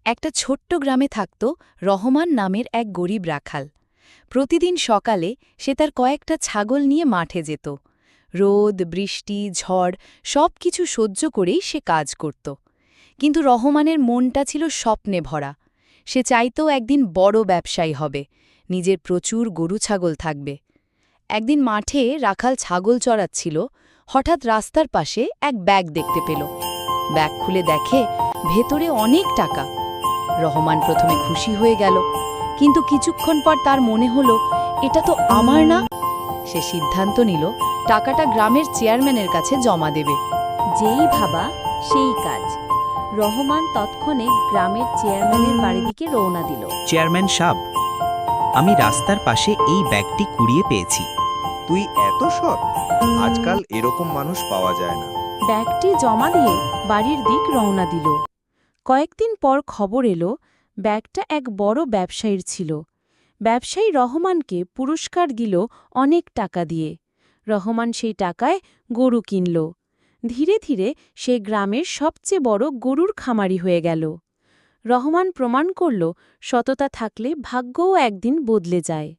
একটা ছোট্ট গ্রামে থাকত রহমান নামের এক গরিব রাখাল। প্রতিদিন সকালে সে তার কয়েকটা ছাগল নিয়ে মাঠে যেত। রোদ, বৃষ্টি, ঝড় সবকিছু সহ্য করেই সে কাজ করত। কিন্তু রহমানের মনটা ছিল স্বপ্নে ভরা। সে চাইত একদিন বড় ব্যবসায়ী হবে, নিজের প্রচুর গরু ছাগল থাকবে। একদিন মাঠে রাখাল ছাগল চড়াচ্ছিল, হঠাৎ রাস্তার পাশে এক ব্যাগ দেখতে পেল। ব্যাগ খুলে দেখে ভেতরে অনেক টাকা। রহমান প্রথমে খুশি হয়ে গেল, কিন্তু কিছুক্ষণ পর তার মনে হলো এটা তো আমার না। সে সিদ্ধান্ত নিল টাকাটা গ্রামের চেয়ারম্যানের কাছে জমা দেবে। যেই ভাবা সেই কাজ। রহমান তৎক্ষণে গ্রামের চেয়ারম্যানের বাড়ির দিকে রওনা দিল। চেয়ারম্যান সাহেব, আমি রাস্তার পাশে এই ব্যাগটি কুড়িয়ে পেয়েছি। তুই এত সৎ? আজকাল এরকম মানুষ পাওয়া যায় না। ব্যাগটি জমা দিয়ে বাড়ির দিক রওনা দিল। কয়েকদিন পর খবর এলো ব্যাগটা এক বড় ব্যবসায়ীর ছিল। ব্যবসায়ী রহমানকে পুরস্কার দিল অনেক টাকা দিয়ে। রহমান সেই টাকায় গরু কিনল। ধীরে ধীরে সে গ্রামের সবচেয়ে বড় গরুর খামারি হয়ে গেল। রহমান প্রমাণ করল সততা থাকলে ভাগ্যও একদিন বদলে যায়।